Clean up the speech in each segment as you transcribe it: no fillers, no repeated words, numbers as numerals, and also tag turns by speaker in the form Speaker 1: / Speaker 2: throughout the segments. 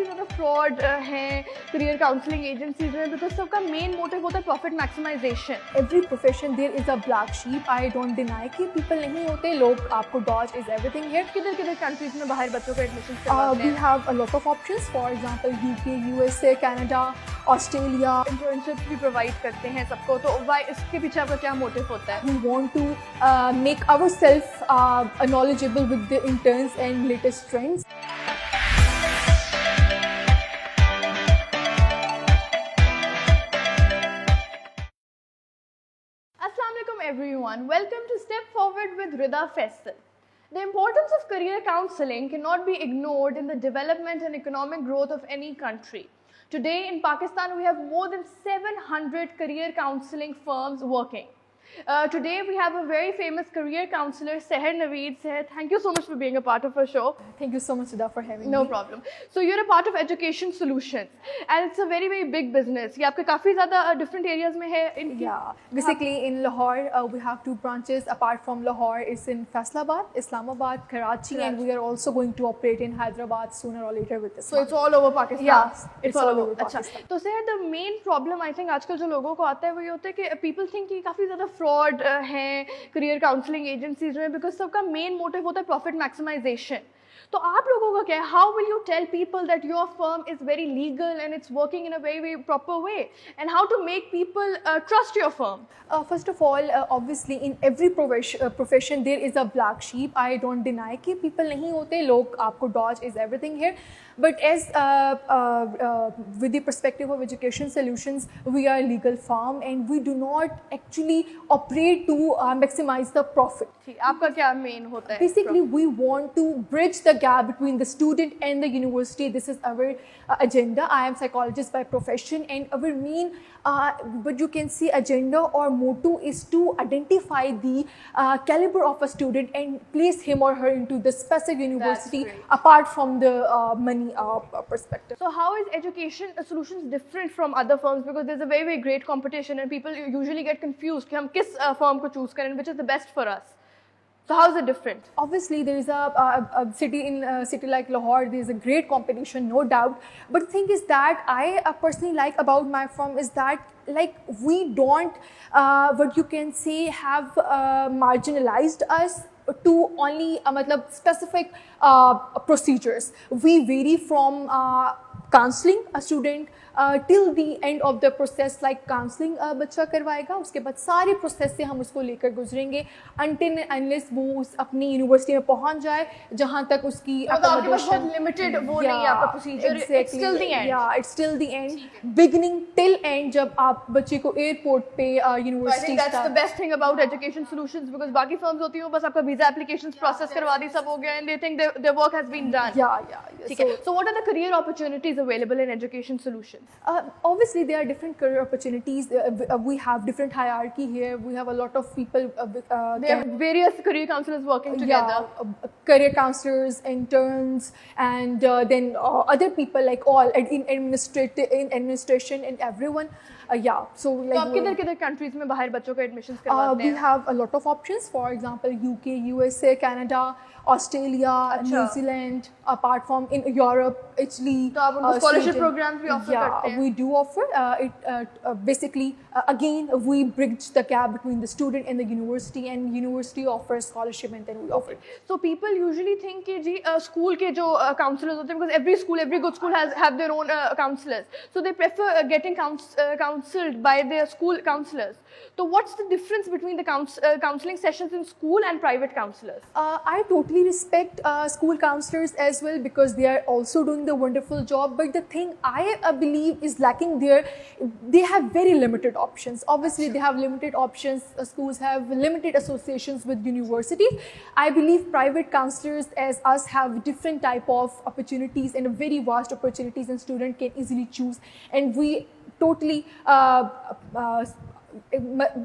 Speaker 1: काफ़ी ज़्यादा फ्रॉड हैं करियर काउंसलिंग एजेंसीज में, बिकॉज सबका मेन मोटिव होता है profit maximisation.
Speaker 2: Every profession there is a black sheep. I don't deny कि people नहीं होते, लोग आपको dodge is everything here.
Speaker 1: किधर किधर कंट्रीज में बाहर बच्चों का एडमिशन करवाते
Speaker 2: We
Speaker 1: हैं.
Speaker 2: have a lot of options. For example, UK, USA, Canada, Australia.
Speaker 1: Internships भी प्रोवाइड करते हैं सबको, तो इसके पीछे आपका क्या मोटिव होता है?
Speaker 2: We want to make ourselves knowledgeable with the interns and latest trends.
Speaker 1: Assalamualaikum everyone. Welcome to Step Forward with Rida Faisal. The importance of career counseling cannot be ignored in the development and economic growth of any country. Today in Pakistan, we have more than 700 career counseling firms working. Today we have a very famous career counselor, Seher Naveed. Seher, thank you so much for being a part of our show.
Speaker 2: Thank you so much, Rida, for having me.
Speaker 1: No problem. So you're a part of Education Solutions, and it's a very very big business. ये आपके काफी ज़्यादा different areas में है.
Speaker 2: Yeah, basically in Lahore we have two branches. Apart from Lahore, it's in Faisalabad, Islamabad, Karachi, and we are also going to operate in Hyderabad sooner or later with this.
Speaker 1: So it's all over Pakistan.
Speaker 2: Yeah,
Speaker 1: it's all over
Speaker 2: Pakistan.
Speaker 1: अच्छा, तो Seher, the main problem I think आजकल जो लोगों को आता है वो ये होता है कि people think कि काफी ज़्यादा फ्रॉड हैं करियर काउंसलिंग एजेंसीज में, बिकॉज सबका मेन मोटिव होता है प्रॉफिट मैक्सिमाइजेशन. तो आप लोगों का क्या है? How will you tell people that your firm is very legal and it's working in a very very proper way, and how to make people trust your firm?
Speaker 2: First of all, obviously in every profession there is a black sheep. I don't deny कि people नहीं होते, लोग आपको dodge is everything here. But as with the perspective of Education Solutions, we are a legal firm and we do not actually operate to maximize the profit.
Speaker 1: आपका क्या main होता है?
Speaker 2: Basically, we want to bridge the gap between the student and the university. This is our agenda. I am psychologist by profession, and our main, but you can see agenda or motto is to identify the caliber of a student and place him or her into the specific university apart from the money perspective.
Speaker 1: So how is Education Solutions different from other firms? Because there's a very very great competition and people usually get confused कि हम किस firm को choose करें, which is the best for us. So how is it different?
Speaker 2: Obviously, there is a city like Lahore. There is a great competition, no doubt. But the thing is that I personally like about my firm is that like we don't, what you can say, have marginalized us to only matlab specific procedures. We vary from counseling a student till the end of the process. Like counseling बच्चा करवाएगा, उसके बाद सारे process से हम उसको लेकर गुजरेंगे until unless वो उस अपनी यूनिवर्सिटी में पहुंच जाए जहाँ तक उसकी
Speaker 1: accommodation limited वो नहीं है आपका procedure. It's still the end.
Speaker 2: Yeah, it's still the end. Beginning till end जब आप बच्चे को एयरपोर्ट पे university.
Speaker 1: I think that's the best thing about Education Solutions, because बाकी firms होती हैं बस आपका visa applications process करवा दी, सब हो गया, and they think their work has been done.
Speaker 2: Yeah.
Speaker 1: ठीक है. So what are the career opportunities available in Education Solutions?
Speaker 2: Obviously, there are different career opportunities. We have different hierarchy here. We have a lot of people.
Speaker 1: There are various career counselors working together.
Speaker 2: Yeah, career counselors, interns, and then other people like all in administration and everyone. Yeah. So like.
Speaker 1: तो आप किधर countries में बाहर बच्चों का admissions करवाते हैं?
Speaker 2: We have a lot of options. For example, UK, USA, Canada, Australia, New Zealand. Apart from in Europe, Italy.
Speaker 1: तो आप उनको scholarship programs भी offer करते हैं?
Speaker 2: Yeah, we do offer. Basically, again, we bridge the gap between the student and the university, and university offers scholarship, and then we offer.
Speaker 1: So people usually think कि जी school के जो counselors होते हैं, because every good school have their own counselors, so they prefer getting counseled by their school counselors. So what's the difference between the counseling sessions in school and private counselors?
Speaker 2: I totally respect school counselors as well, because they are also doing the wonderful job. But the thing I believe is lacking there, they have very limited options. Obviously, they have limited options. Schools have limited associations with universities. I believe private counselors as us have different type of opportunities and very vast opportunities, and student can easily choose. And we totally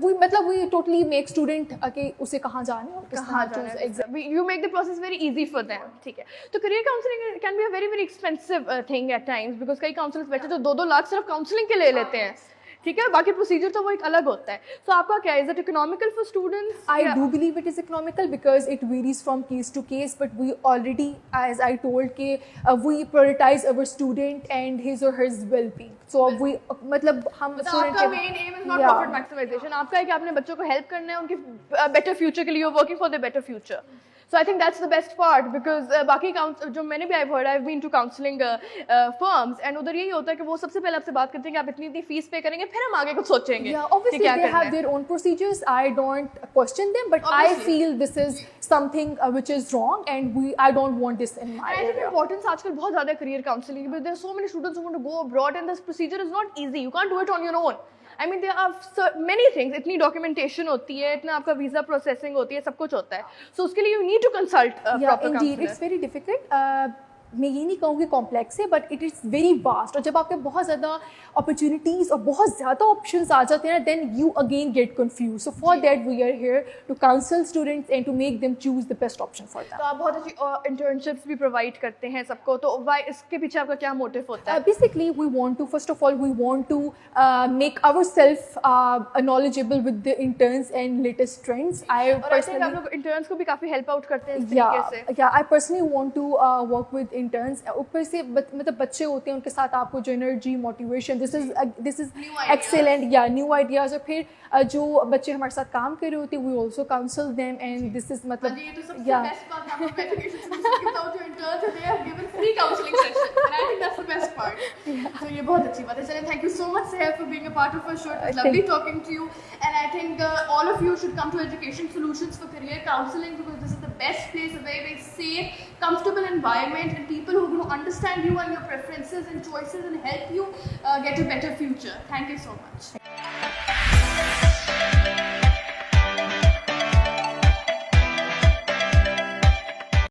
Speaker 2: we totally make student कि उसे कहाँ जाना है,
Speaker 1: कहाँ जाना है. You make the process very easy for them. ठीक है. तो career counseling can be a very very expensive thing at times, because कई counselors बैठे तो 2-2 लाख सिर्फ counseling के ले लेते हैं. ठीक है, बाकी प्रोसीजर तो वो एक अलग होता है. So आपका क्या है? Is it economical for students?
Speaker 2: I do believe it is economical because it varies from case to case, but we already, as I told, we prioritize our student and his or her well-being. So we मतलब हम
Speaker 1: आपका main aim is not profit maximisation. आपका है कि आपने बच्चों को help करना है उनके बेटर फ्यूचर के लिए, you working for the better future. So I think that's the best part because बाकी जो मैंने भी I've heard, I've been to counseling firms and उधर यही होता है कि वो सबसे पहले आपसे बात करते हैं कि आप इतनी फीस पे करेंगे फिर हम आगे कुछ सोचेंगे.
Speaker 2: Yeah, obviously they have their own procedures. I don't question them, but
Speaker 1: obviously.
Speaker 2: I feel this is something which is wrong and I don't want this in my
Speaker 1: area. I think importance आजकल बहुत ज़्यादा career counseling because there are so many students who want to go abroad and this procedure is not easy. You can't do it on your own. I mean, there are many things. इतनी documentation होती है, इतना आपका visa processing होती है, सब कुछ होता है. So उसके लिए you need to consult proper
Speaker 2: indeed,
Speaker 1: counselor.
Speaker 2: It's very difficult. मैं ये नहीं कहूँगी कॉम्प्लेक्स है, but it is very vast. और जब आपके बहुत ज़्यादा अपॉर्चुनिटीज़ और बहुत ज़्यादा ऑप्शंस आ जाते हैं, then you again get confuse. So for that we are here to counsel students and to make them choose the best option for them.
Speaker 1: तो आप बहुत अच्छी इंटर्नशिप्स भी प्रोवाइड करते हैं सबको, तो वाई इसके पीछे आपका क्या मोटिव होता है?
Speaker 2: Basically we want to, first of all we want to make ourselves knowledgeable with the interns and latest trends. I personally,
Speaker 1: आप लोग इंटर्न्स को भी काफी हेल्प आउट करते हैं इस तरीके से.
Speaker 2: I personally want to work with interns. ऊपर से मतलब बच्चे होते हैं, उनके साथ आपको जो energy, motivation, this is excellent, या न्यू आइडियाज. और फिर जो बच्चे हमारे साथ काम कर रहे होते हैं, we also counsel them and this is मतलब
Speaker 1: ये तो सबसे बेस्ट बात है आपको एजुकेशन सिस्टम की, जो इंटर्न्स हैं, they have given free counselling session and I think that's the best part. तो ये बहुत अच्छी बात है. चलिए, thank you so much Seher for being a part of our show. It was lovely talking to you and I think all of you should come to Education Solutions for career counseling because this is the best place, a very very safe, comfortable environment and people who are going to understand you and your preferences and choices and help you get a better future. Thank you so much.